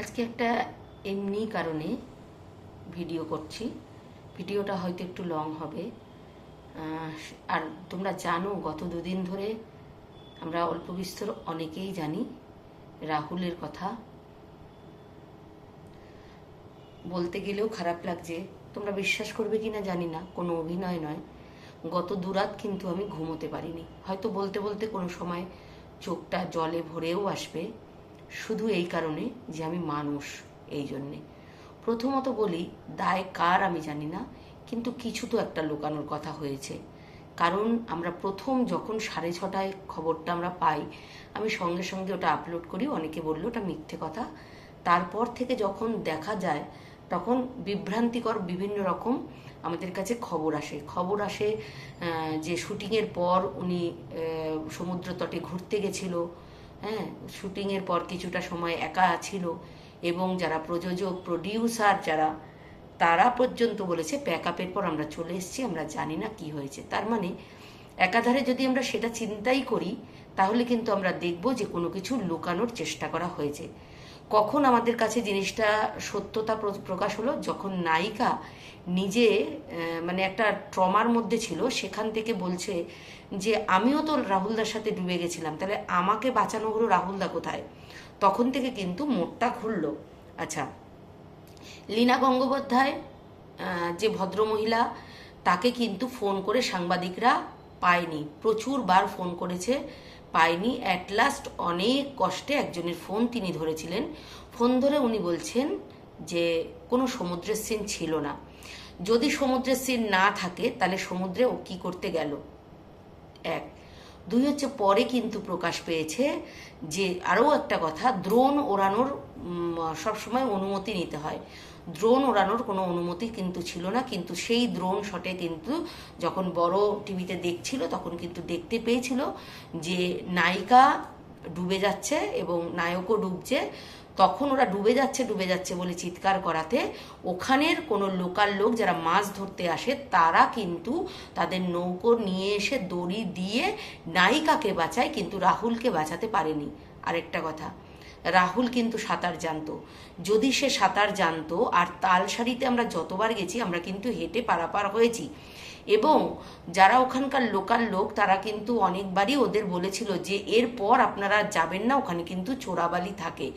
আজকে একটা এমনি কারণে ভিডিও করছি। ভিডিওটা হয়তো একটু লং হবে। আর তোমরা জানো গত দুদিন ধরে আমরা অল্প বিস্তর অনেকেই জানি রাহুলের কথা। বলতে গেলেও খারাপ লাগছে, তোমরা বিশ্বাস করবে কিনা জানি না, কোনো অভিনয় নয়। গত দুরাত কিন্তু আমি ঘুমোতে পারিনি। হয়তো বলতে বলতে কোনো সময় চোখটা জলে ভরেও আসবে, শুধু এই কারণে যে আমি মানুষ। এই জন্যে প্রথমত বলি, দায় কার আমি জানি না, কিন্তু কিছু তো একটা লুকানোর কথা হয়েছে। কারণ আমরা প্রথম যখন 6:30 খবরটা আমরা পাই, আমি সঙ্গে সঙ্গে ওটা আপলোড করি। অনেকে বললো ওটা মিথ্যে কথা। তারপর থেকে যখন দেখা যায় তখন বিভ্রান্তিকর বিভিন্ন রকম আমাদের কাছে খবর আসে যে শুটিংয়ের পর উনি সমুদ্র তটে ঘুরতে গেছিল। হ্যাঁ, শুটিংয়ের পর কিছুটা সময় একা ছিল এবং যারা প্রযোজক প্রডিউসার যারা, তারা পর্যন্ত বলেছে প্যাক আপের পর আমরা চলে এসেছি, আমরা জানি না কি হয়েছে। তার মানে একাধারে যদি আমরা সেটা চিন্তাই করি, তাহলে কিন্তু আমরা দেখব যে কোনো কিছু লুকানোর চেষ্টা করা হয়েছে। কখন আমাদের কাছে জিনিসটা সত্যতা প্রকাশ হলো, যখন নায়িকা নিজে মানে একটা ট্রমার মধ্যে ছিল, সেখান থেকে বলছে যে আমিও তো রাহুলদার সাথে ডুবে গেছিলাম, তাহলে আমাকে বাঁচানো হলো রাহুলদা কোথায়। তখন থেকে কিন্তু মোড়টা খুললো। আচ্ছা, লীনা গঙ্গোপাধ্যায় যে ভদ্রমহিলা, তাকে কিন্তু ফোন করে সাংবাদিকরা পায়নি, প্রচুর বার ফোন করেছে, পায়নি। অ্যাট লাস্ট অনেক কষ্টে একজনের ফোন তিনি ধরেছিলেন। ফোন ধরে উনি বলছেন যে কোনো সমুদ্রের সিন ছিল না। যদি সমুদ্রের সিন না থাকে তাহলে সমুদ্রে ও কী করতে গেল, এক। দুই হচ্ছে, পরে কিন্তু প্রকাশ পেয়েছে যে আরও একটা কথা, ড্রোন ওড়ানোর সবসময় অনুমতি নিতে হয়। ড্রোন ওড়ানোর কোনো অনুমতি কিন্তু ছিল না, কিন্তু সেই ড্রোন শটে কিন্তু যখন বড় টিভিতে দেখছিল তখন কিন্তু দেখতে পেয়েছিল যে নায়িকা ডুবে যাচ্ছে এবং নায়কও ডুবছে। তখন ওরা ডুবে যাচ্ছে বলে চিৎকার করাতে ওখানের কোনো লোকাল লোক যারা মাছ ধরতে আসে, তারা কিন্তু তাদের নৌকো নিয়ে এসে দড়ি দিয়ে নায়িকাকে বাঁচায়, কিন্তু রাহুলকে বাঁচাতে পারেনি। আরেকটা কথা, রাহুল কিন্তু সাঁতার জানতো। যদি সে সাঁতার জানতো, আর তালসারিতে আমরা যতবার গেছি আমরা কিন্তু হেঁটে পারাপার হয়েছি, এবং যারা ওখানকার লোকাল লোক তারা কিন্তু অনেকবারই ওদের বলেছিল যে এরপর আপনারা যাবেন না, ওখানে কিন্তু চোরাবালি থাকে।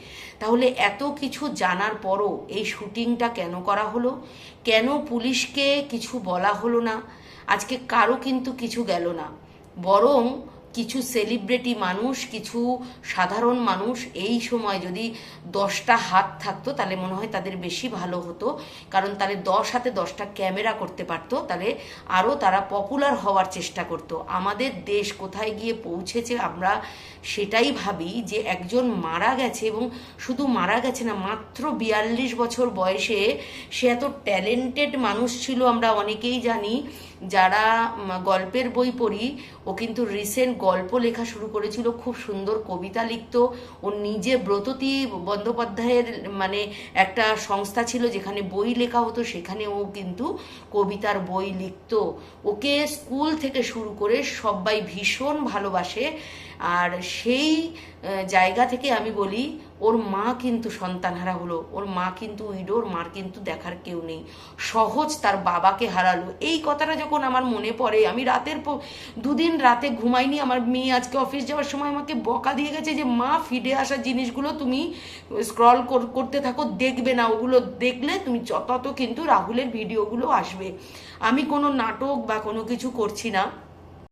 তাহলে এত কিছু জানার পরও এই শুটিংটা কেন করা হলো? কেন পুলিশকে কিছু বলা হলো না? আজকে কারো কিন্তু কিছু গেল না, বরং কিছু সেলিব্রিটি মানুষ, কিছু সাধারণ মানুষ, এই সময় যদি 10টা হাত থাকতো তাহলে মনে হয় তাদের বেশি ভালো হতো। কারণ তাহলে 10 হাতে 10টা ক্যামেরা করতে পারতো, তাহলে আরও তারা পপুলার হওয়ার চেষ্টা করতো। আমাদের দেশ কোথায় গিয়ে পৌঁছেছে আমরা সেটাই ভাবি, যে একজন মারা গেছে, এবং শুধু মারা গেছে না, মাত্র 42 বছর বয়সে সে এত ট্যালেন্টেড মানুষ ছিল। আমরা অনেকেই জানি, যারা গল্পের বই পড়ি, ও কিন্তু রিসেন্ট গল্প লেখা শুরু করেছিল, খুব সুন্দর কবিতা লিখত। ও নিজে ব্রততী বন্দ্যোপাধ্যায়ের মানে একটা সংস্থা ছিল যেখানে বই লেখা হতো, সেখানে ও কিন্তু কবিতার বই লিখত। ওকে স্কুল থেকে শুরু করে সবাই ভীষণ ভালোবাসে। আর সেই জায়গা থেকে আমি বলি, ওর মা কিন্তু সন্তানহারা হলো, ওর মা কিন্তু উইডো, ওর মার কিন্তু দেখার কেউ নেই। সহজ তার বাবাকে হারালো। এই কথাটা যখন আমার মনে পড়ে, আমি দুদিন রাতে ঘুমাইনি। আমার মেয়ে আজকে অফিস যাওয়ার সময় আমাকে বকা দিয়ে গেছে যে মা, ফিডে আসা জিনিসগুলো তুমি স্ক্রল করতে থাকো, দেখবে না, ওগুলো দেখলে তুমি তত কিন্তু রাহুলের ভিডিওগুলো আসবে। আমি কোনো নাটক বা কোনো কিছু করছি না,